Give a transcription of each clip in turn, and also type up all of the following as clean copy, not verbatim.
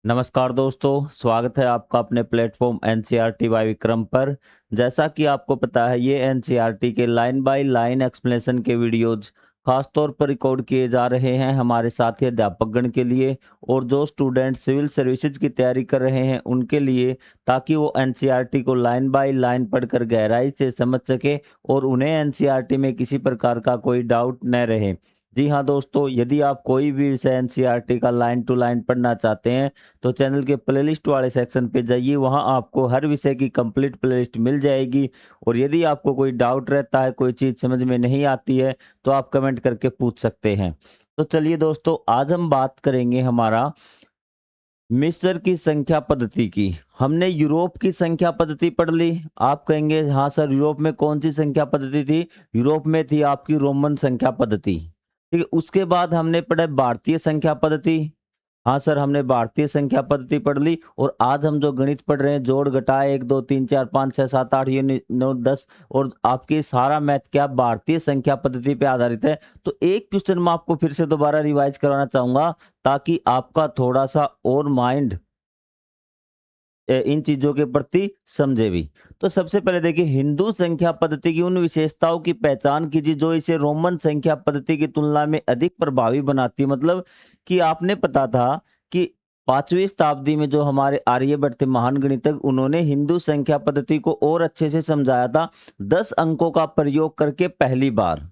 नमस्कार दोस्तों, स्वागत है आपका अपने प्लेटफॉर्म एनसीईआरटी बाय विक्रम पर। जैसा कि आपको पता है, ये एनसीईआरटी के लाइन बाय लाइन एक्सप्लेनेशन के वीडियोज खास तौर पर रिकॉर्ड किए जा रहे हैं हमारे साथी अध्यापकगण के लिए और जो स्टूडेंट सिविल सर्विसेज की तैयारी कर रहे हैं उनके लिए, ताकि वो एनसीईआरटी को लाइन बाय लाइन पढ़कर गहराई से समझ सके और उन्हें एनसीईआरटी में किसी प्रकार का कोई डाउट न रहे। जी हाँ दोस्तों, यदि आप कोई भी विषय एनसीईआरटी का लाइन टू लाइन पढ़ना चाहते हैं तो चैनल के प्लेलिस्ट वाले सेक्शन पे जाइए, वहां आपको हर विषय की कंप्लीट प्लेलिस्ट मिल जाएगी। और यदि आपको कोई डाउट रहता है, कोई चीज़ समझ में नहीं आती है, तो आप कमेंट करके पूछ सकते हैं। तो चलिए दोस्तों, आज हम बात करेंगे हमारा मिस्र की संख्या पद्धति की। हमने यूरोप की संख्या पद्धति पढ़ ली। आप कहेंगे हाँ सर, यूरोप में कौन सी संख्या पद्धति थी? यूरोप में थी आपकी रोमन संख्या पद्धति। ठीक है, उसके बाद हमने पढ़ा भारतीय संख्या पद्धति। हाँ सर, हमने भारतीय संख्या पद्धति पढ़ ली। और आज हम जो गणित पढ़ रहे हैं, जोड़ घटाए 1 2 3 4 5 6 7 8 ये 9 10, और आपकी सारा मैथ क्या भारतीय संख्या पद्धति पे आधारित है। तो एक क्वेश्चन मैं आपको फिर से दोबारा रिवाइज कराना चाहूंगा, ताकि आपका थोड़ा सा और माइंड इन चीजों के प्रति समझे भी। तो सबसे पहले देखिए, हिंदू संख्या पद्धति की उन विशेषताओं की पहचान कीजिए जो इसे रोमन संख्या पद्धति की तुलना में अधिक प्रभावी बनाती है। मतलब कि आपने पता था कि 5वीं शताब्दी में जो हमारे आर्यभट्ट थे महान गणितज्ञ, उन्होंने हिंदू संख्या पद्धति को और अच्छे से समझाया था 10 अंकों का प्रयोग करके पहली बार।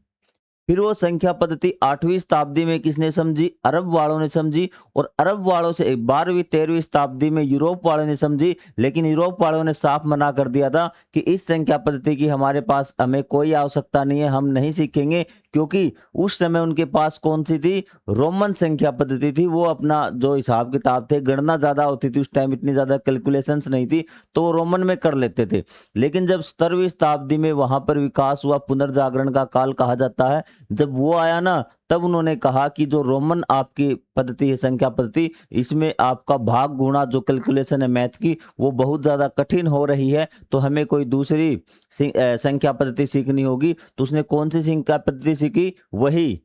फिर वो संख्या पद्धति 8वीं शताब्दी में किसने समझी? अरब वालों ने समझी। और अरब वालों से 12वीं 13वीं शताब्दी में यूरोप वालों ने समझी। लेकिन यूरोप वालों ने साफ मना कर दिया था कि इस संख्या पद्धति की हमारे पास हमें कोई आवश्यकता नहीं है, हम नहीं सीखेंगे। क्योंकि उस समय उनके पास कौन सी थी? रोमन संख्या पद्धति थी। वो अपना जो हिसाब किताब थे, गणना ज्यादा होती थी उस टाइम, इतनी ज्यादा कैलकुलेशंस नहीं थी, तो वो रोमन में कर लेते थे। लेकिन जब 17वीं शताब्दी में वहां पर विकास हुआ, पुनर्जागरण का काल कहा जाता है, जब वो आया ना, तब उन्होंने कहा कि जो रोमन आपकी पद्धति है संख्या पद्धति, इसमें आपका भाग गुणा जो कैलकुलेशन है मैथ की, वो बहुत ज्यादा कठिन हो रही है, तो हमें कोई दूसरी संख्या पद्धति सीखनी होगी। तो उसने कौन सी संख्या पद्धति सीखी? वही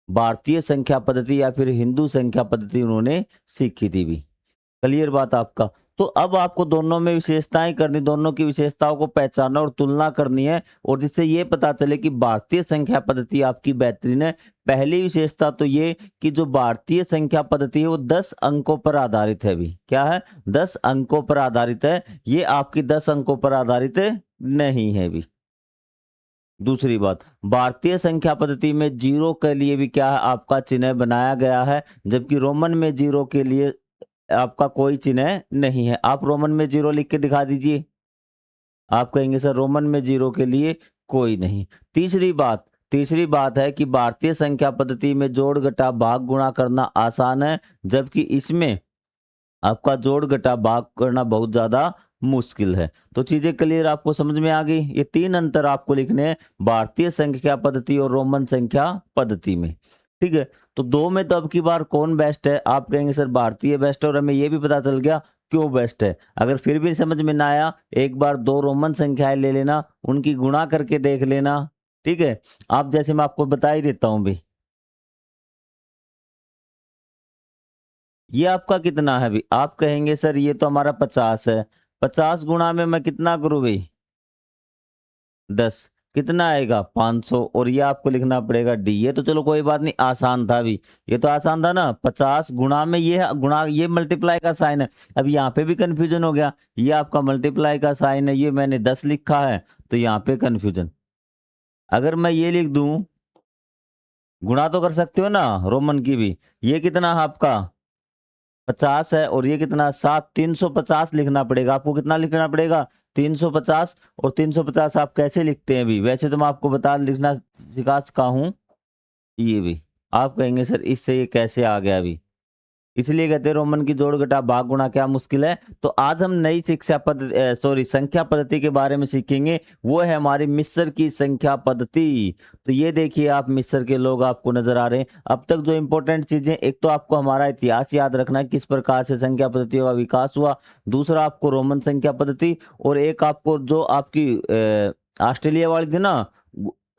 भारतीय संख्या पद्धति या फिर हिंदू संख्या पद्धति उन्होंने सीखी थी भी। क्लियर बात आपका? तो अब आपको दोनों में विशेषताएं करनी, दोनों की विशेषताओं को पहचानना और तुलना करनी है, और जिससे ये पता चले कि भारतीय संख्या पद्धति आपकी बेहतरीन है। पहली विशेषता तो ये कि जो भारतीय संख्या पद्धति है वो 10 अंकों पर आधारित है भी। क्या है? 10 अंकों पर आधारित है। ये आपकी 10 अंकों पर आधारित नहीं है भी। दूसरी बात, भारतीय संख्या पद्धति में जीरो के लिए भी क्या है? आपका चिन्ह बनाया गया है, जबकि रोमन में जीरो के लिए आपका कोई चिन्ह नहीं है। आप रोमन में जीरो लिख के दिखा दीजिए। आप कहेंगे सर रोमन में जीरो के लिए कोई नहीं। तीसरी बात है कि भारतीय संख्या पद्धति में जोड़ घटा भाग गुणा करना आसान है, जबकि इसमें आपका जोड़ घटा भाग करना बहुत ज्यादा मुश्किल है। तो चीजें क्लियर आपको समझ में आ गई? ये 3 अंतर आपको लिखने हैं भारतीय संख्या पद्धति और रोमन संख्या पद्धति में। ठीक है, तो दो में तो अब की बार कौन बेस्ट है? आप कहेंगे सर भारतीय बेस्ट है, और हमें ये भी पता चल गया क्यों बेस्ट है। अगर फिर भी समझ में ना आया, एक बार 2 रोमन संख्याएं ले लेना, उनकी गुणा करके देख लेना। ठीक है, आप जैसे मैं आपको बता ही देता हूं भी। ये आपका कितना है भी? आप कहेंगे सर ये तो हमारा 50 है। 50 गुणा में मैं कितना करूं भाई? 10। कितना आएगा? 500। और ये आपको लिखना पड़ेगा डी। ये तो चलो कोई बात नहीं, आसान था भी। ये तो आसान था ना। 50 गुणा में ये गुणा, ये मल्टीप्लाई का साइन है। अब यहाँ पे भी कंफ्यूजन हो गया। ये आपका मल्टीप्लाई का साइन है, ये मैंने 10 लिखा है, तो यहाँ पे कंफ्यूजन। अगर मैं ये लिख दूं, गुणा तो कर सकते हो ना रोमन की भी। ये कितना है आपका? 50 है, और ये कितना? 7। 350 लिखना पड़ेगा आपको। कितना लिखना पड़ेगा? 350। और 350 आप कैसे लिखते हैं भी? वैसे तो मैं आपको बता लिखना सिखा चुका हूं। ये भी आप कहेंगे सर इससे ये कैसे आ गया भी? इसलिए कहते हैं रोमन की जोड़ घटा भाग गुणा क्या मुश्किल है। तो आज हम नई शिक्षा पद्धति, सॉरी, संख्या पद्धति के बारे में सीखेंगे। वो है हमारी मिस्र की संख्या पद्धति। तो ये देखिए, आप मिस्र के लोग आपको नजर आ रहे हैं। अब तक जो इंपॉर्टेंट चीजें, एक तो आपको हमारा इतिहास याद रखना है, किस प्रकार से संख्या पद्धतियों का विकास हुआ। दूसरा आपको रोमन संख्या पद्धति, और एक आपको जो आपकी ऑस्ट्रेलिया वाली थी ना,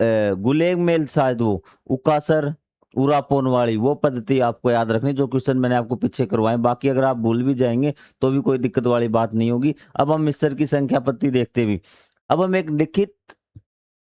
गुलेग मेल शायद वो, उकासर, उरापोन वाली वो पद्धति आपको याद रखनी, जो क्वेश्चन मैंने आपको पीछे करवाए। बाकी अगर आप भूल भी जाएंगे तो भी कोई दिक्कत वाली बात नहीं होगी। अब हम मिस्र की संख्या पद्धति देखते भी। अब हम एक लिखित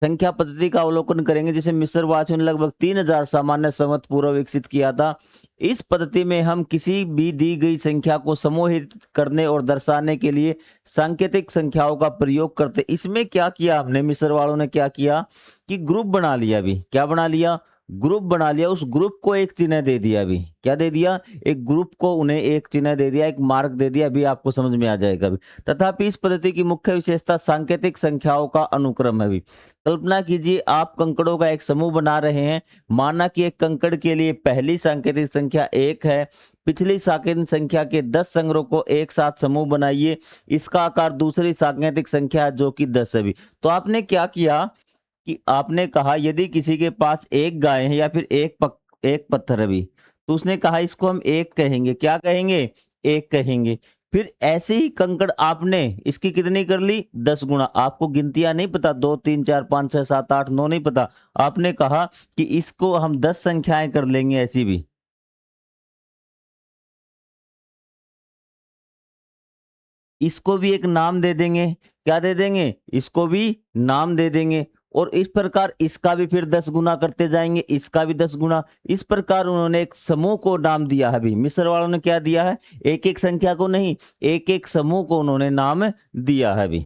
संख्या पद्धति का अवलोकन करेंगे जिसे मिस्र वासियों ने लगभग 3000 सामान्य संवत पूर्व विकसित किया था। इस पद्धति में हम किसी भी दी गई संख्या को समूहित करने और दर्शाने के लिए सांकेतिक संख्याओं का प्रयोग करते। इसमें क्या किया हमने, मिस्र वालों ने क्या किया कि ग्रुप बना लिया। अभी क्या बना लिया, ग्रुप बना लिया। उस ग्रुप को एक चिन्ह दे दिया। अभी क्या दे दिया, एक ग्रुप को उन्हें एक चिन्ह दे दिया, एक मार्क दे दिया। अभी आपको समझ में आ जाएगा। अभी तथापि इस पद्धति की मुख्य विशेषता सांकेतिक संख्याओं का अनुक्रम है। अभी कल्पना कीजिए आप कंकड़ों का एक समूह बना रहे हैं। माना कि एक कंकड़ के लिए पहली सांकेतिक संख्या 1 है। पिछली सांकेतिक संख्या के 10 संग्रहों को एक साथ समूह बनाइए। इसका आकार दूसरी सांकेतिक संख्या जो कि 10 है। अभी तो आपने क्या किया कि आपने कहा यदि किसी के पास एक गाय है या फिर एक पत्थर है। अभी तो उसने कहा इसको हम एक कहेंगे। क्या कहेंगे, एक कहेंगे। फिर ऐसे ही कंकड़ आपने इसकी कितनी कर ली, 10 गुना। आपको गिनतियां नहीं पता, 2 3 4 5 6 7 8 9 नहीं पता। आपने कहा कि इसको हम 10 संख्याएं कर लेंगे ऐसी भी। इसको भी एक नाम दे देंगे। क्या दे देंगे, इसको भी नाम दे देंगे। और इस प्रकार इसका भी फिर 10 गुना करते जाएंगे, इसका भी 10 गुना। इस प्रकार उन्होंने एक समूह को नाम दिया है। अभी मिस्र वालों ने क्या दिया है, एक एक संख्या को नहीं, एक एक समूह को उन्होंने नाम दिया है। अभी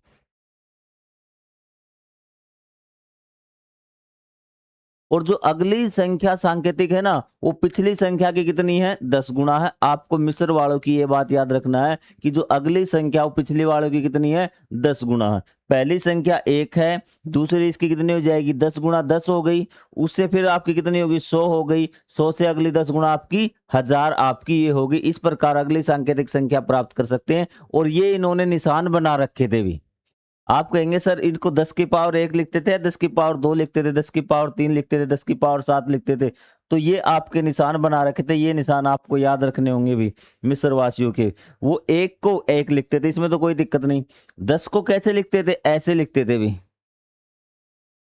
और जो अगली संख्या सांकेतिक है ना, वो पिछली संख्या की कितनी है, 10 गुना है। आपको मिस्र वालों की ये बात याद रखना है कि जो अगली संख्या वो पिछली वालों की कितनी है, 10 गुना है। पहली संख्या 1 है, दूसरी इसकी कितनी हो जाएगी, 10 गुना 10 हो गई। उससे फिर आपकी कितनी होगी, 100 हो गई। 100 से अगली 10 गुना आपकी 1000 आपकी ये होगी। इस प्रकार अगली सांकेतिक संख्या प्राप्त कर सकते हैं। और ये इन्होंने निशान बना रखे थे भी। आप कहेंगे सर इनको 10 की पावर 1 लिखते थे, 10 की पावर 2 लिखते थे, 10 की पावर 3 लिखते थे, 10 की पावर 7 लिखते थे। तो ये आपके निशान बना रखे थे। ये निशान आपको याद रखने होंगे भी मिस्र वासियों के। वो 1 को 1 लिखते थे, इसमें तो कोई दिक्कत नहीं। 10 को कैसे लिखते थे, ऐसे लिखते थे भी।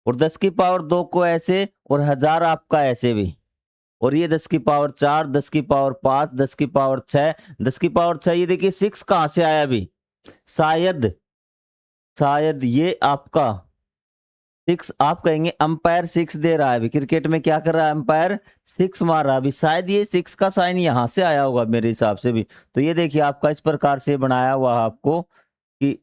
और 10 की पावर 2 को ऐसे, और 1000 आपका ऐसे भी। और ये 10 की पावर 4, 10 की पावर 5, 10 की पावर 6, 10 की पावर 6। ये देखिए 6 कहां से आया अभी, शायद शायद ये आपका 6। आप कहेंगे अंपायर 6 दे रहा है। अभी क्रिकेट में क्या कर रहा है, अंपायर 6 मार रहा है। अभी शायद ये 6 का साइन यहां से आया होगा मेरे हिसाब से भी। तो ये देखिए आपका इस प्रकार से बनाया हुआ है आपको कि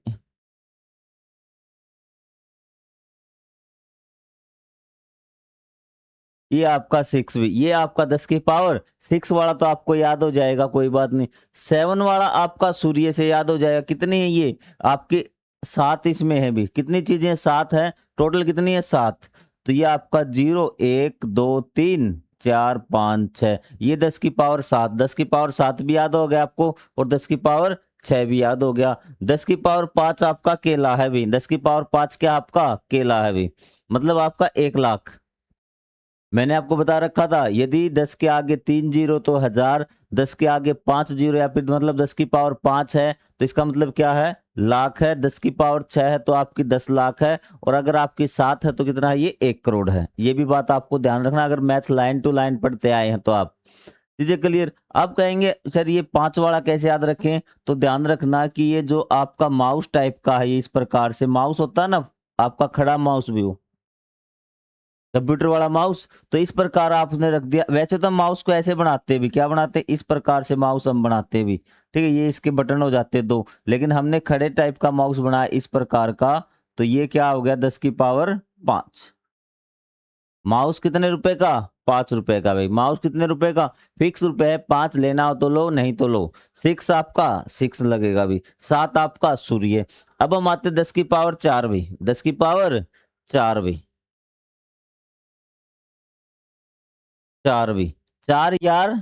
ये आपका 6 भी, ये आपका 10 की पावर 6 वाला तो आपको याद हो जाएगा, कोई बात नहीं। 7 वाला आपका सूर्य से याद हो जाएगा। कितनी है ये आपके, 7 इसमें है भी। कितनी चीजें, 7 है टोटल, कितनी है 7। तो ये आपका 0 1 2 3 4 5 6, ये 10 की पावर 7। 10 की पावर 7 भी याद हो गया आपको, और 10 की पावर 6 भी याद हो गया। 10 की पावर 5 आपका केला है भी। 10 की पावर 5 क्या आपका केला है भी, मतलब आपका 1 लाख। मैंने आपको बता रखा था यदि 10 के आगे 3 जीरो तो 1000, 10 के आगे 5 जीरो या फिर मतलब 10 की पावर 5 है तो इसका मतलब क्या है, लाख है। 10 की पावर 6 है तो आपकी 10 लाख है। और अगर आपकी 7 है तो कितना है, ये 1 करोड़ है। ये भी बात आपको ध्यान रखना, अगर मैथ लाइन टू लाइन पढ़ते आए हैं तो आप। चीजें क्लियर। आप कहेंगे सर ये 5 वाला कैसे याद रखें, तो ध्यान रखना कि ये जो आपका माउस टाइप का है, ये इस प्रकार से माउस होता है ना, आपका खड़ा माउस भी हो, कंप्यूटर वाला माउस, तो इस प्रकार आपने रख दिया। वैसे तो हम माउस को ऐसे बनाते भी, क्या बनाते, इस प्रकार से माउस हम बनाते भी। ठीक है, ये इसके बटन हो जाते दो, लेकिन हमने खड़े टाइप का माउस बनाया इस प्रकार का। तो ये क्या हो गया, 10 की पावर 5। माउस कितने रुपए का, 5 रुपए का। भाई माउस कितने रुपए का, फिक्स रुपए है। 5 लेना हो तो लो, नहीं तो लो। 6 आपका 6 लगेगा भी। 7 आपका सूर्य। अब हम आते 10 की पावर 4 भी, 10 की पावर 4 भी, 4 भी। 4 यार,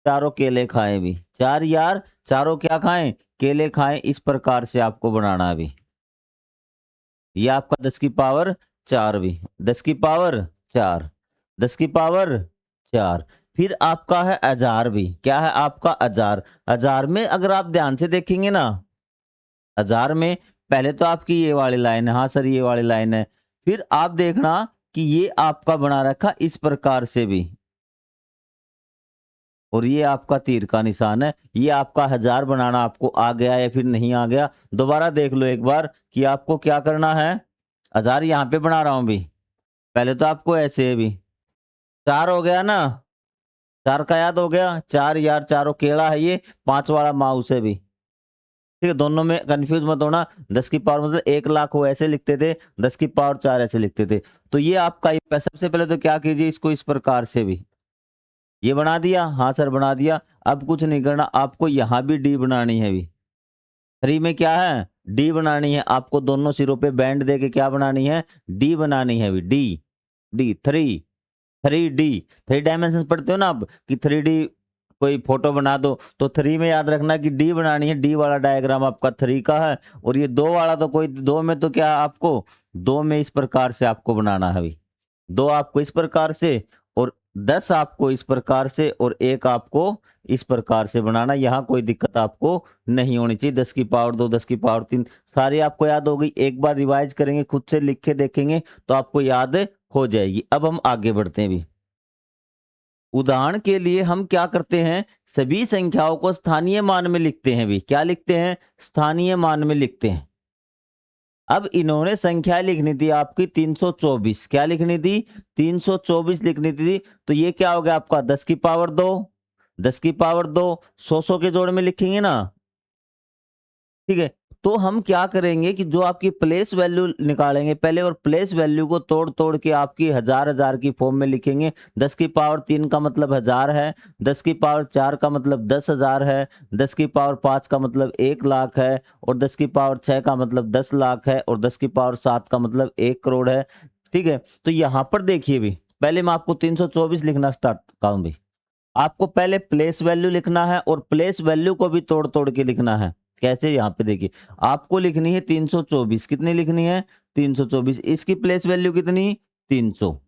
चारों केले खाएं भी। 4 यार, चारों क्या खाएं, केले खाएं। इस प्रकार से आपको बनाना है अभी। ये आपका 10 की पावर 4 भी, 10 की पावर 4, 10 की पावर 4। फिर आपका है 1000 भी। क्या है आपका 1000। 1000 में अगर आप ध्यान से देखेंगे ना, 1000 में पहले तो आपकी ये वाली लाइन है, हाँ सर ये वाली लाइन है। फिर आप देखना कि ये आपका बना रखा इस प्रकार से भी। और ये आपका तीर का निशान है। ये आपका 1000 बनाना आपको आ गया या फिर नहीं आ गया, दोबारा देख लो एक बार कि आपको क्या करना है। 1000 यहाँ पे बना रहा हूँ भी, पहले तो आपको ऐसे है भी, 4 हो गया ना, 4 का याद हो गया, 4 यार, चारों केड़ा है, ये 5 वाला माउस है भी, ठीक है। दोनों में कंफ्यूज मत होना, 10 की पावर मतलब 1 लाख हो ऐसे लिखते थे, 10 की पावर 4 ऐसे लिखते थे। तो ये आपका सबसे पहले तो क्या कीजिए, इसको इस प्रकार से भी ये बना दिया, हाँ सर बना दिया। अब कुछ नहीं करना, आपको यहाँ भी डी बनानी है भी, 3 में क्या है, डी बनानी है आपको, दोनों सिरों पे बैंड दे के क्या बनानी है, डी बनानी है भी, डी डी 3D 3 डायमेंशन पढ़ते हो ना आप कि 3D कोई फोटो बना दो, तो 3 में याद रखना कि डी बनानी है, डी वाला डायग्राम आपका 3 का है। और ये 2 वाला तो कोई 2 में तो क्या आपको 2 में इस प्रकार से आपको बनाना है अभी, 2 आपको इस प्रकार से और 10 आपको इस प्रकार से और 1 आपको इस प्रकार से बनाना। यहाँ कोई दिक्कत आपको नहीं होनी चाहिए। 10 की पावर 2, 10 की पावर 3 सारी आपको याद हो गई। एक बार रिवाइज करेंगे, खुद से लिख के देखेंगे तो आपको याद हो जाएगी। अब हम आगे बढ़ते हैं भी। उदाहरण के लिए हम क्या करते हैं, सभी संख्याओं को स्थानीय मान में लिखते हैं भी। क्या लिखते हैं, स्थानीय मान में लिखते हैं। अब इन्होंने संख्या लिखनी थी आपकी 324, क्या लिखनी थी, 324 लिखनी थी। तो ये क्या हो गया आपका 10 की पावर 2, 10 की पावर 2, 100 के जोड़ में लिखेंगे ना, ठीक है। तो हम क्या करेंगे कि जो आपकी प्लेस वैल्यू निकालेंगे पहले, और प्लेस वैल्यू को तोड़ तोड़ के आपकी हजार हजार की फॉर्म में लिखेंगे। 10 की पावर 3 का मतलब 1000 है, 10 की पावर 4 का मतलब 10,000 है, 10 की पावर 5 का मतलब 1 लाख है, और 10 की पावर 6 का मतलब 10 लाख है, और 10 की पावर 7 का मतलब 1 करोड़ है, ठीक है। तो यहाँ पर देखिए भी, पहले मैं आपको 324 लिखना स्टार्ट करता हूँ भी। आपको पहले प्लेस वैल्यू लिखना है और प्लेस वैल्यू को भी तोड़ तोड़ के लिखना है। कैसे, यहाँ पे देखिए, आपको लिखनी है 324, कितनी लिखनी है 324। इसकी प्लेस वैल्यू कितनी 300,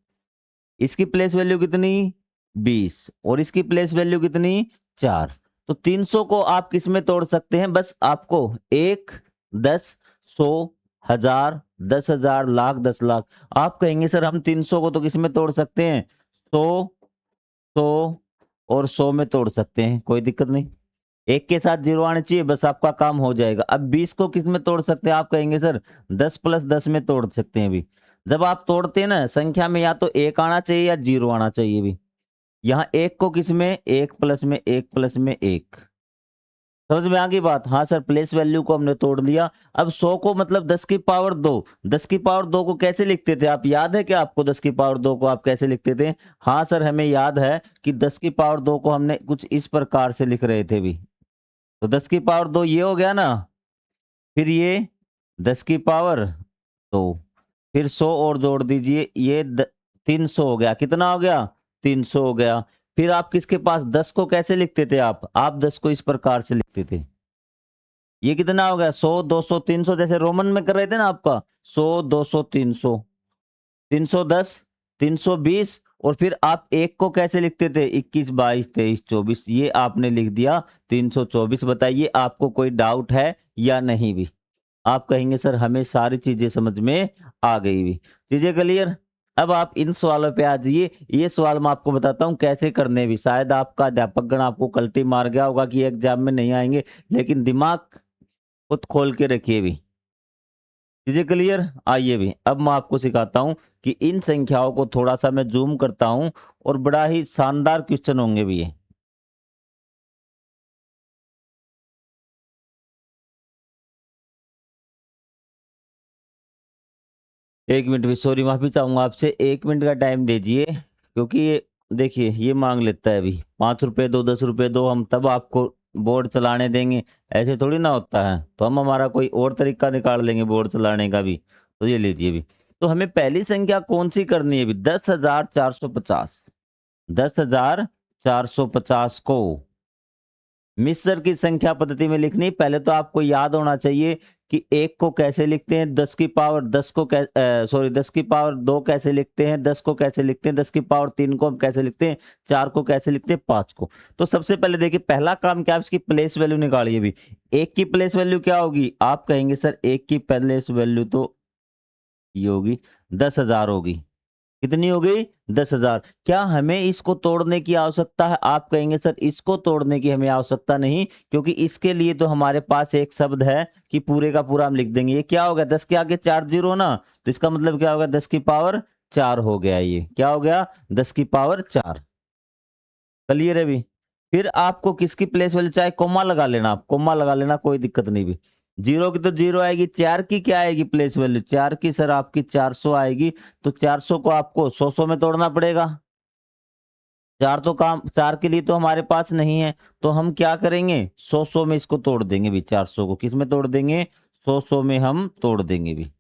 इसकी प्लेस वैल्यू कितनी 20, और इसकी प्लेस वैल्यू कितनी 4। तो 300 को आप किस में तोड़ सकते हैं, बस आपको 1, 10, 100, 1000, 10,000, लाख, 10 लाख। आप कहेंगे सर हम 300 को तो किस में तोड़ सकते हैं, 100, 100 और 100 में तोड़ सकते हैं, कोई दिक्कत नहीं। एक के साथ जीरो आने चाहिए, बस आपका काम हो जाएगा। अब 20 को किस में तोड़ सकते हैं, आप कहेंगे सर 10 + 10 में तोड़ सकते हैं भी। जब आप तोड़ते हैं ना संख्या में, या तो 1 आना चाहिए या 0 आना चाहिए भी। यहाँ 1 को किस में, 1 + में 1 + में 1। समझ में आ गई बात, हाँ सर प्लेस वैल्यू को हमने तोड़ लिया। अब 100 को मतलब 10 की पावर 2, 10 की पावर 2 को कैसे लिखते थे, आप याद है क्या आपको 10 की पावर 2 को आप कैसे लिखते थे। हाँ सर हमें याद है कि 10 की पावर 2 को हमने कुछ इस प्रकार से लिख रहे थे भी। तो 10 की पावर 2 ये हो गया ना, फिर ये 10 की पावर 2, फिर 100 और जोड़ दीजिए, ये 300 हो गया, कितना हो गया 300 हो गया। फिर आप किसके पास 10 को कैसे लिखते थे, आप 10 को इस प्रकार से लिखते थे। ये कितना हो गया 100, 200, 300, जैसे रोमन में कर रहे थे ना आपका 100, 200, 300, 310, 320। और फिर आप एक को कैसे लिखते थे, 21, 22, 23, 24, ये आपने लिख दिया 324। बताइए आपको कोई डाउट है या नहीं भी। आप कहेंगे सर हमें सारी चीजें समझ में आ गई भी, चीजें क्लियर। अब आप इन सवालों पे आ जाइए। ये सवाल मैं आपको बताता हूँ कैसे करने भी, शायद आपका अध्यापक गण आपको कल्टी मार गया होगा कि एग्जाम में नहीं आएंगे, लेकिन दिमाग खुद खोल के रखिए भी, चीजें क्लियर। आइए भी अब मैं आपको सिखाता हूं कि इन संख्याओं को थोड़ा सा मैं जूम करता हूं, और बड़ा ही शानदार क्वेश्चन होंगे भी ये। एक मिनट भी, सॉरी माफी चाहूंगा आपसे, 1 मिनट का टाइम दीजिए, क्योंकि ये देखिए ये मांग लेता है अभी 5 रुपए दो, 10 रुपए दो, हम तब आपको बोर्ड चलाने देंगे, ऐसे थोड़ी ना होता है। तो हम हमारा कोई और तरीका निकाल लेंगे बोर्ड चलाने का भी। तो ये लीजिए भी, तो हमें पहली संख्या कौन सी करनी है भी, 10,450, 10,450 को मिस्र की संख्या पद्धति में लिखनी। पहले तो आपको याद होना चाहिए कि एक को कैसे लिखते हैं, 10 की पावर 10 को सॉरी 10 की पावर 2 कैसे लिखते हैं, 10 को कैसे लिखते हैं, 10 की पावर 3 को हम कैसे लिखते हैं, 4 को कैसे लिखते हैं, 5 को। तो सबसे पहले देखिए पहला काम क्या है, इसकी प्लेस वैल्यू निकालिए भी। एक की प्लेस वैल्यू क्या होगी, आप कहेंगे सर एक की प्लेस वैल्यू तो ये होगी 10,000 होगी, कितनी हो गई 10,000। क्या हमें इसको तोड़ने की आवश्यकता है? आप कहेंगे सर इसको तोड़ने की हमें आवश्यकता नहीं, क्योंकि इसके लिए तो हमारे पास एक शब्द है कि पूरे का पूरा हम लिख देंगे। ये क्या हो गया, 10 के आगे 4 जीरो ना, तो इसका मतलब क्या होगा, 10 की पावर 4 हो गया। ये क्या हो गया, 10 की पावर 4। क्लियर है भी। फिर आपको किसकी प्लेस वैल्यू, चाहे कोमा लगा लेना, आप कोमा लगा लेना, कोई दिक्कत नहीं भी। जीरो की तो जीरो आएगी, 4 की क्या आएगी प्लेस वैल्यू, 4 की सर आपकी 400 आएगी। तो 400 को आपको 100 में तोड़ना पड़ेगा। 4 तो काम, 4 के लिए तो हमारे पास नहीं है, तो हम क्या करेंगे, 100 में इसको तोड़ देंगे भी। 400 को किस में तोड़ देंगे, 100 में हम तोड़ देंगे भी।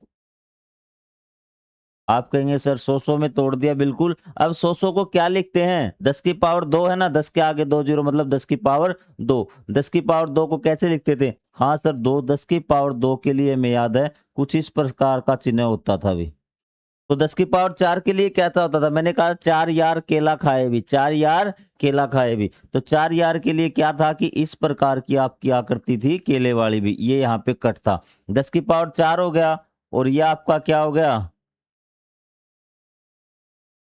आप कहेंगे सर 100 में तोड़ दिया, बिल्कुल। अब 100 को क्या लिखते हैं, 10 की पावर 2 है ना, 10 के आगे 2 जीरो मतलब 10 की पावर 2। 10 की पावर 2 को कैसे लिखते थे, हाँ सर 2, 10 की पावर 2 के लिए हमें याद है कुछ इस प्रकार का चिन्ह होता था भी। तो 10 की पावर 4 के लिए क्या होता था, मैंने कहा 4 यार केला खाए भी, 4 यार केला खाए भी। तो 4 यार के लिए क्या था कि इस प्रकार की आपकी आकृति थी केले वाली भी, ये यहाँ पे कट था। 10 की पावर 4 हो गया, और ये आपका क्या हो गया,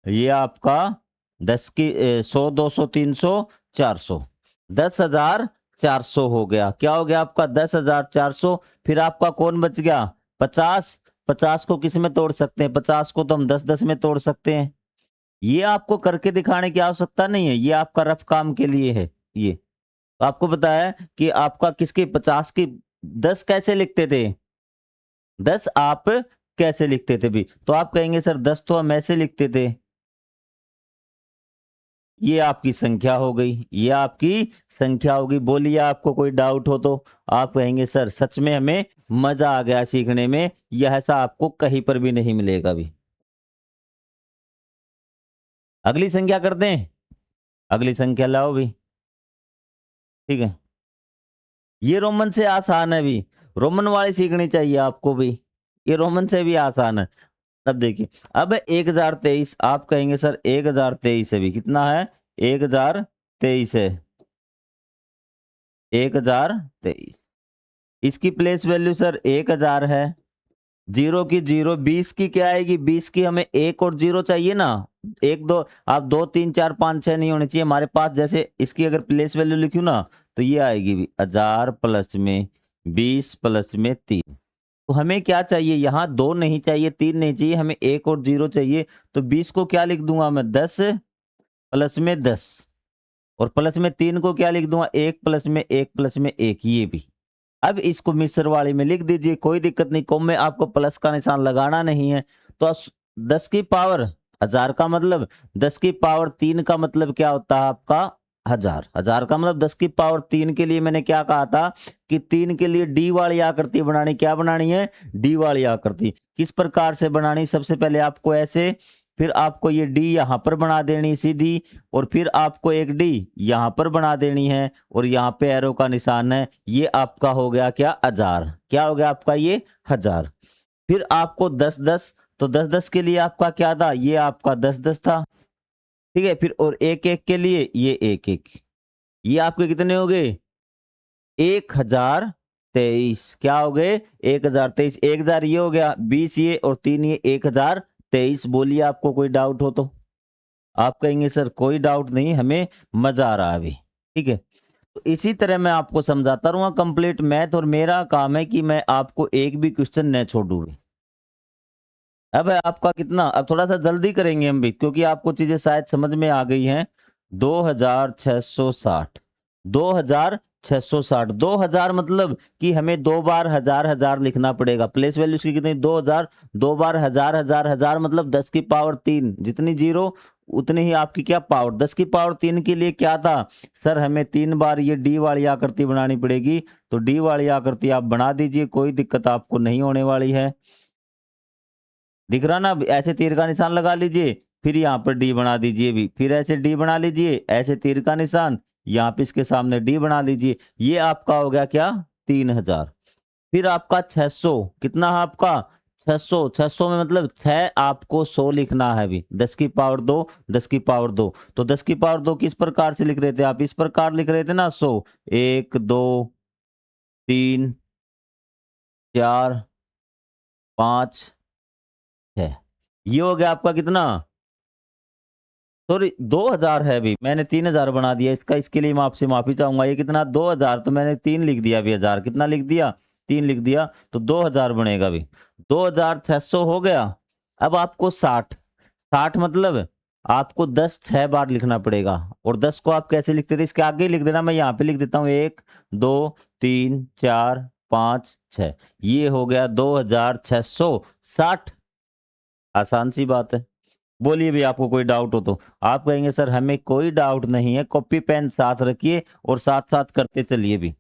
ये आपका 10 की 100, 200, 300, 400, 10,400 हो गया। क्या हो गया आपका 10,400। फिर आपका कौन बच गया, 50। 50 को किस में तोड़ सकते हैं, 50 को तो हम 10-10 में तोड़ सकते हैं। ये आपको करके दिखाने की आवश्यकता नहीं है, ये आपका रफ काम के लिए है। ये तो आपको पता है कि आपका किसकी 50 की 10 कैसे लिखते थे, 10 आप कैसे लिखते थे भी, तो आप कहेंगे सर 10 तो हम ऐसे लिखते थे। ये आपकी संख्या हो गई, ये आपकी संख्या होगी। बोलिए आपको कोई डाउट हो तो। आप कहेंगे सर सच में हमें मजा आ गया सीखने में, यह ऐसा आपको कहीं पर भी नहीं मिलेगा भी। अगली संख्या कर दें, अगली संख्या लाओ भी, ठीक है। ये रोमन से आसान है भी, रोमन वाली सीखनी चाहिए आपको भी, ये रोमन से भी आसान है। अब देखिए, अब 1023, आप कहेंगे सर 1023 है भी, कितना है 1023 है, 1023। इसकी प्लेस वैल्यू सर 1000 है। जीरो की जीरो, 20 की क्या आएगी, 20 की हमें एक और जीरो चाहिए ना, एक दो, आप 2 3 4 5 6 नहीं होने चाहिए हमारे पास। जैसे इसकी अगर प्लेस वैल्यू लिखूं ना, तो ये आएगी भी 1000 प्लस में 20 प्लस में 3। तो हमें क्या चाहिए, यहाँ 2 नहीं चाहिए, 3 नहीं चाहिए, हमें एक और जीरो चाहिए। तो 20 को क्या लिख दूंगा मैं, 10 प्लस में 10, और प्लस में 3 को क्या लिख दूंगा, 1 प्लस में 1 प्लस में 1, ये भी। अब इसको मिस्र वाली में लिख दीजिए, कोई दिक्कत नहीं, कॉम में आपको प्लस का निशान लगाना नहीं है। तो 10 की पावर 1000 का मतलब, 10 की पावर 3 का मतलब क्या होता है आपका 1000। 1000 का मतलब 10 की पावर 3 के लिए मैंने क्या कहा था कि 3 के लिए डी वाली आकृति बनानी, क्या बनानी है, डी वाली आकृति। किस प्रकार से बनानी, सबसे पहले आपको ऐसे, फिर आपको ये डी यहाँ पर बना देनी सीधी, और फिर आपको एक डी यहाँ पर बना देनी है, और यहाँ पे एरो का निशान है। ये आपका हो गया क्या 1000, क्या हो गया आपका ये 1000। फिर आपको 10-10, तो 10-10 के लिए आपका क्या था, ये आपका 10-10 था, ठीक है। फिर और 1-1 के लिए ये 1-1, ये आपके कितने हो गए 1023। क्या हो गए 1023, 1000 ये हो गया, 20 ये और 3 ये 1023। बोलिए आपको कोई डाउट हो तो। आप कहेंगे सर कोई डाउट नहीं, हमें मजा आ रहा है अभी, ठीक है। तो इसी तरह मैं आपको समझाता रहूंगा कंप्लीट मैथ, और मेरा काम है कि मैं आपको एक भी क्वेश्चन न छोड़ूं। अब है आपका कितना, अब थोड़ा सा जल्दी करेंगे हम भी, क्योंकि आपको चीजें शायद समझ में आ गई हैं। 2660, 2660, 2000 मतलब कि हमें 2 बार 1000 लिखना पड़ेगा। प्लेस वैल्यू की कितनी, 2000, 2 बार 1000 मतलब 10 की पावर 3, जितनी जीरो उतनी ही आपकी क्या पावर। 10 की पावर 3 के लिए क्या था सर, हमें 3 बार ये डी वाली आकृति बनानी पड़ेगी। तो डी वाली आकृति आप बना दीजिए, कोई दिक्कत आपको नहीं होने वाली है। दिख रहा ना, ऐसे तीर का निशान लगा लीजिए, फिर यहाँ पर डी बना दीजिए भी, फिर ऐसे डी बना लीजिए, ऐसे तीर का निशान, यहाँ पे इसके सामने डी बना लीजिए। ये आपका हो गया क्या 3000। फिर आपका 600, कितना है आपका 600, 600 में मतलब 6 आपको 100 लिखना है अभी, 10 की पावर 2, 10 की पावर 2। तो 10 की पावर 2 किस प्रकार से लिख रहे थे आप, इस प्रकार लिख रहे थे ना 100, 1 2 3 4 5 6। ये हो गया आपका कितना सॉरी 2000 है अभी, मैंने 3000 बना दिया इसका, इसके लिए मैं आपसे माफी चाहूंगा। ये कितना 2000, तो मैंने 3 लिख दिया अभी, हजार कितना लिख दिया, 3 लिख दिया, तो 2000 बनेगा अभी। 2600 हो गया। अब आपको 60, 60 मतलब आपको 10 6 बार लिखना पड़ेगा। और 10 को आप कैसे लिखते थे, इसके आगे ही लिख देना, मैं यहाँ पे लिख देता हूँ 1 2 3 4 5 6। ये हो गया 2660। आसान सी बात है। बोलिए भी, आपको कोई डाउट हो तो। आप कहेंगे सर हमें कोई डाउट नहीं है, कॉपी पेन साथ रखिए और साथ साथ करते चलिए भी।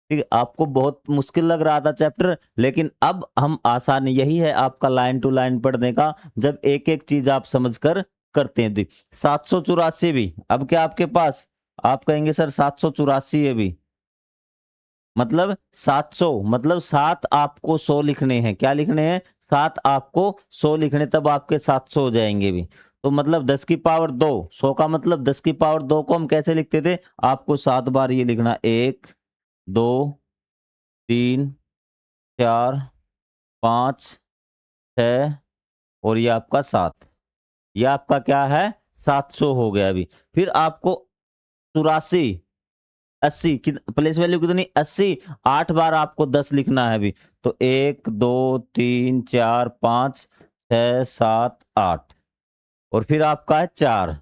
ठीक है, आपको बहुत मुश्किल लग रहा था चैप्टर, लेकिन अब हम आसान, यही है आपका लाइन टू लाइन पढ़ने का, जब एक एक चीज आप समझकर करते हैं। 784 भी, अब क्या आपके पास, आप कहेंगे सर 784 है भी, मतलब 700, मतलब 7 आपको 100 लिखने हैं। क्या लिखने हैं, 7 आपको 100 लिखने, तब आपके 700 हो जाएंगे भी। तो मतलब 10 की पावर 2, 100 का मतलब 10 की पावर 2 को हम कैसे लिखते थे, आपको 7 बार ये लिखना, 1 2 3 4 5 6 और ये आपका 7। ये आपका क्या है, 700 हो गया अभी। फिर आपको 84 80 की प्लेस वैल्यू कितनी, 80, 8 बार आपको 10 लिखना है अभी। तो 1 2 3 4 5 6 7 8 और फिर आपका है 4,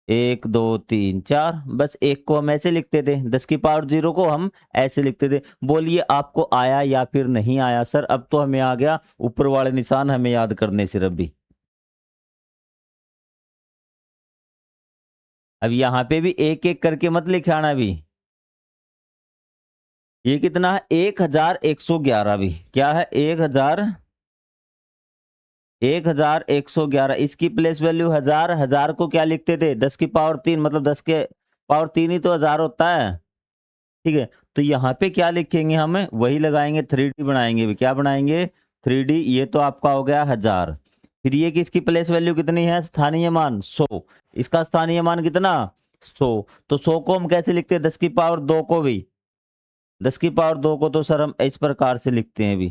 1 2 3 4। बस एक को हम ऐसे लिखते थे, 10 की पावर 0 को हम ऐसे लिखते थे। बोलिए आपको आया या फिर नहीं आया सर। अब तो हमें आ गया, ऊपर वाले निशान हमें याद करने सिर्फ भी। अब यहाँ पे भी एक एक करके मत लिखाना भी। ये कितना है, 1111 भी, क्या है 1111। इसकी प्लेस वैल्यू 1000, 1000 को क्या लिखते थे, 10 की पावर 3, मतलब 10 के पावर 3 ही तो 1000 होता है। ठीक है, तो यहाँ पे क्या लिखेंगे, हम वही लगाएंगे, 3D बनाएंगे भी। क्या बनाएंगे, 3D। ये तो आपका हो गया 1000। फिर ये किसकी प्लेस वैल्यू कितनी है, स्थानीय मान 100। इसका स्थानीय मान कितना, 100। तो 100 को हम कैसे लिखते हैं, 10 की पावर 2 को भी, 10 की पावर 2 को तो सर हम इस प्रकार से लिखते हैं भी।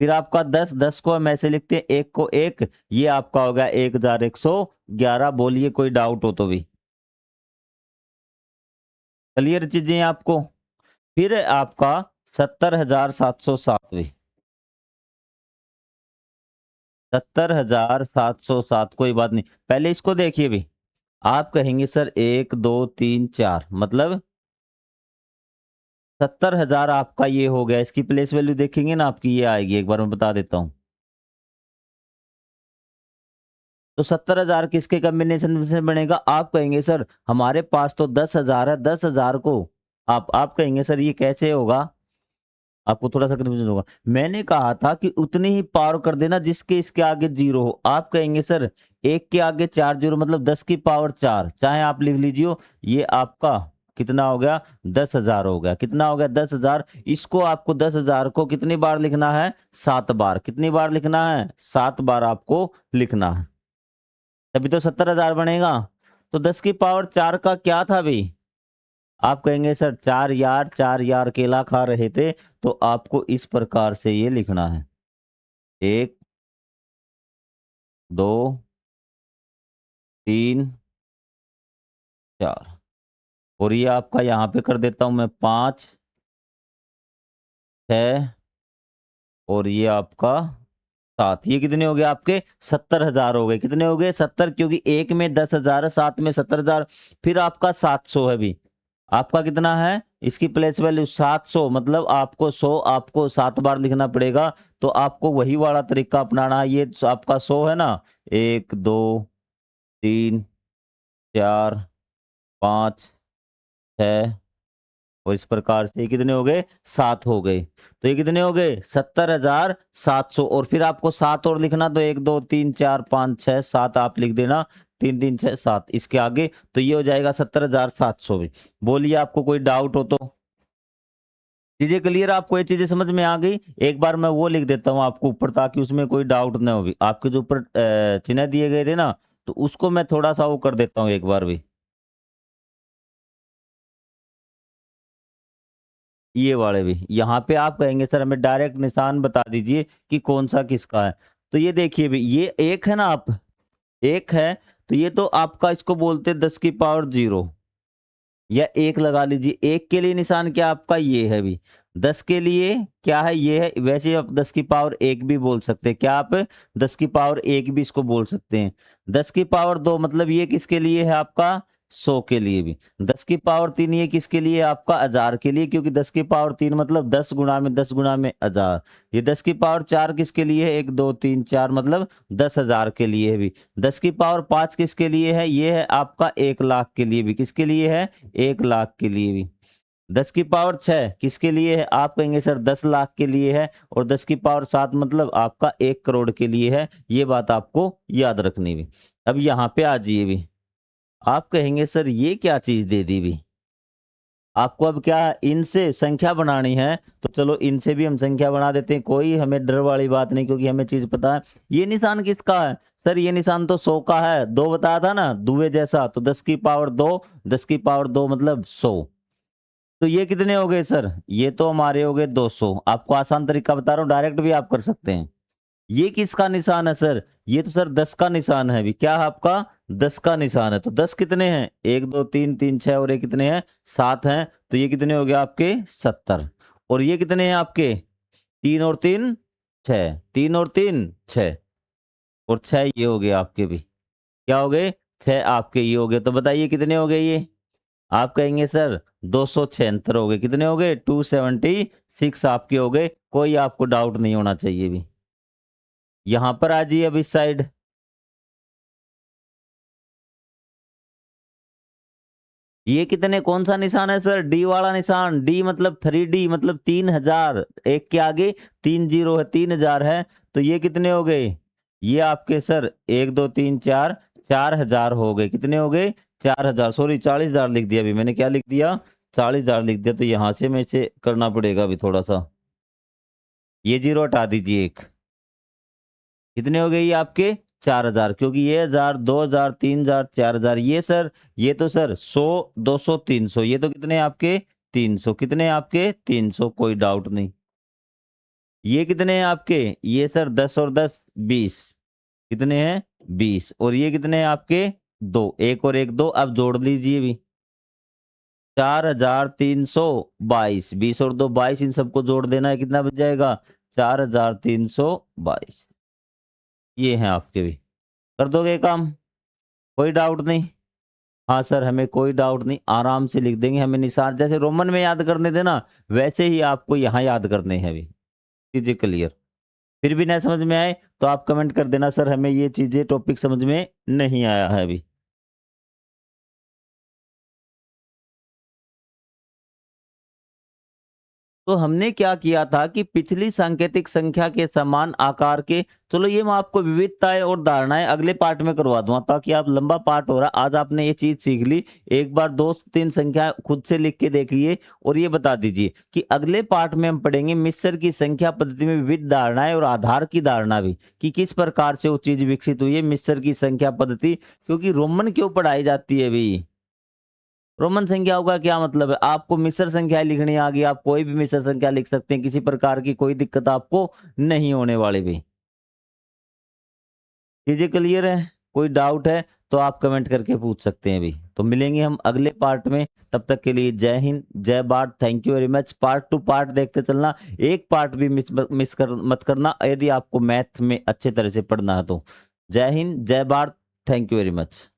फिर आपका 10, 10 को हम ऐसे लिखते हैं, एक को एक, ये आपका हो गया 1111। बोलिए कोई डाउट हो तो भी। क्लियर चीजें आपको। फिर आपका 70,707 भी, 70,707, कोई बात नहीं। पहले इसको देखिए भी, आप कहेंगे सर 1 2 3 4, मतलब 70,000 आपका ये हो गया। इसकी प्लेस वैल्यू देखेंगे ना आपकी, ये आएगी, एक बार मैं बता देता हूँ। तो 70,000 किसके कॉम्बिनेशन से बनेगा, आप कहेंगे सर हमारे पास तो 10,000 है, 10,000 को आप कहेंगे सर ये कैसे होगा, आपको थोड़ा सा कंफ्यूजन होगा। मैंने कहा था कि उतनी ही पावर कर देना जिसके इसके आगे 0 हो। आप कहेंगे सर एक के आगे 4 0, मतलब 10 की पावर 4, चाहे आप लिख लीजिए। ये आपका कितना हो गया, 10,000 हो गया। कितना हो गया, 10,000। इसको आपको 10,000 को कितनी बार लिखना है, 7 बार। कितनी बार लिखना है, 7 बार आपको लिखना है, तभी तो 70,000 बनेगा। तो 10 की पावर 4 का क्या था भाई, आप कहेंगे सर 4 यार, 4 यार केला खा रहे थे। तो आपको इस प्रकार से ये लिखना है, 1 2 3 4। और ये आपका यहाँ पे कर देता हूं मैं 5 6 और ये आपका 7। ये कितने हो गए आपके, 70,000 हो गए। कितने हो गए, 70, क्योंकि एक में 10,000 है, 7 में 70,000। फिर आपका 700 है भी, आपका कितना है, इसकी प्लेस वैल्यू 700, मतलब आपको 100 आपको 7 बार लिखना पड़ेगा। तो आपको वही वाला तरीका अपनाना है। ये आपका 100 है ना, 1 2 3 4 5 6 और इस प्रकार से ये कितने हो गए, 7 हो गए। तो ये कितने हो गए, 70,700। और फिर आपको 7 और लिखना, तो 1 2 3 4 5 6 7 आप लिख देना, 3 3 6 7 इसके आगे। तो ये हो जाएगा 70,700 भी। बोलिए आपको कोई डाउट हो तो। चीजें क्लियर, आपको ये चीजें समझ में आ गई। एक बार मैं वो लिख देता हूँ आपको ऊपर, ताकि उसमें कोई डाउट ना हो भी। आपके जो ऊपर चिन्ह दिए गए थे ना, तो उसको मैं थोड़ा सा वो कर देता हूँ एक बार भी। ये वाले भी, यहाँ पे आप कहेंगे सर हमें डायरेक्ट निशान बता दीजिए कि कौन सा किसका है। तो ये देखिए भी, ये एक है ना, आप 1 है, तो ये तो आपका इसको बोलते हैं 10 की पावर 0 या 1 लगा लीजिए। 1 के लिए निशान क्या आपका ये है भी। 10 के लिए क्या है ये है। वैसे आप 10 की पावर 1 भी बोल सकते हैं। क्या आप 10 की पावर 1 भी इसको बोल सकते हैं। 10 की पावर 2 मतलब ये किसके लिए है आपका 100 के लिए भी। 10 की पावर 3 ये किसके लिए है आपका 1000 के लिए, क्योंकि 10 की पावर 3 मतलब 10 गुणा में 10 गुणा में 1000। ये 10 की पावर 4 किसके लिए है 1 2 3 4 मतलब 10,000 के लिए है भी। 10 की पावर 5 किसके लिए है ये है आपका 1 लाख के लिए भी। किसके लिए है 1 लाख के लिए भी। 10 की पावर 6 किसके लिए है आप कहेंगे सर 10 लाख के लिए है। और 10 की पावर 7 मतलब आपका 1 करोड़ के लिए है। ये बात आपको याद रखनी भी। अब यहाँ पे आ जाइए भी। आप कहेंगे सर ये क्या चीज दे दी भी। आपको अब क्या इनसे संख्या बनानी है, तो चलो इनसे भी हम संख्या बना देते हैं। कोई हमें डर वाली बात नहीं, क्योंकि हमें चीज पता है। ये निशान किसका है सर, ये निशान तो 100 का है। 2 बताया था ना दुए जैसा, तो 10 की पावर 2, 10 की पावर 2 मतलब 100। तो ये कितने हो गए सर, ये तो हमारे हो गए 200। आपको आसान तरीका बता रहा हूँ, डायरेक्ट भी आप कर सकते हैं। ये किसका निशान है सर, ये तो सर 10 का निशान है भी। क्या है आपका 10 का निशान है। तो 10 कितने हैं 1 2 3 3 6 और ये कितने हैं 7 हैं। तो ये कितने हो गए आपके 70। और ये कितने हैं आपके 3 और 3 6, 3 और 3 6 और 6 ये हो गए आपके भी। क्या हो गए 6 आपके ये हो गए। तो बताइए कितने हो गए ये। आप कहेंगे सर 276 हो गए। कितने हो गए 276 आपके हो गए। कोई आपको डाउट नहीं होना चाहिए भी। यहां पर आ जाइए अब इस साइड। ये कितने कौन सा निशान है सर, डी वाला निशान। डी मतलब 3D मतलब 3000। एक के आगे 3 जीरो है 3000 है। तो ये कितने हो गए ये आपके सर 1 2 3 4 4000 हो गए। कितने हो गए 4000, सॉरी 40,000 लिख दिया अभी मैंने। क्या लिख दिया 40,000 लिख दिया। तो यहाँ से मैं इसे करना पड़ेगा अभी थोड़ा सा। ये जीरो हटा दीजिए एक। कितने हो गए ये आपके 4000, क्योंकि ये 1000 2000 3000 4000 ये सर, ये तो सर 100 200 300। ये तो कितने आपके 300। कितने आपके 300, कोई डाउट नहीं। ये कितने हैं आपके ये सर 10 और 10 20। कितने हैं 20। और ये कितने हैं आपके 2, 1 और 1 2। अब जोड़ लीजिए भी 4322। 20 और 2 22, इन सबको जोड़ देना है। कितना बच जाएगा 4322। ये हैं आपके भी। कर दोगे ये काम, कोई डाउट नहीं। हाँ सर हमें कोई डाउट नहीं, आराम से लिख देंगे। हमें निशान जैसे रोमन में याद करने देना, वैसे ही आपको यहाँ याद करने हैं अभी। चीजें क्लियर। फिर भी नहीं समझ में आए तो आप कमेंट कर देना सर हमें ये चीजें टॉपिक समझ में नहीं आया है अभी। तो हमने क्या किया था कि पिछली सांकेतिक संख्या के समान आकार के, चलो ये मैं आपको विविधताएं और धारणाएं अगले पार्ट में करवा दूंगा, ताकि आप लंबा पार्ट हो रहा। आज आपने ये चीज सीख ली। एक बार 2 3 संख्या खुद से लिख के देखिए और ये बता दीजिए कि अगले पार्ट में हम पढ़ेंगे मिस्र की संख्या पद्धति में विविध धारणाएं और आधार की धारणा भी, कि किस प्रकार से वो चीज विकसित हुई है मिस्र की संख्या पद्धति। क्योंकि रोमन क्यों पढ़ाई जाती है भी, रोमन संख्याओं का क्या मतलब है। आपको मिश्र संख्या लिखनी आ गई, आप कोई भी मिश्र संख्या लिख सकते हैं। किसी प्रकार की कोई दिक्कत आपको नहीं होने वाली भी। चीजें क्लियर है, कोई डाउट है तो आप कमेंट करके पूछ सकते हैं भी। तो मिलेंगे हम अगले पार्ट में, तब तक के लिए जय हिंद जय Bharat. Thank you very much. Part two part देखते चलना, एक पार्ट भी मत करना, यदि आपको मैथ में अच्छे तरह से पढ़ना है तो। जय हिंद जय Bharat. Thank you very much.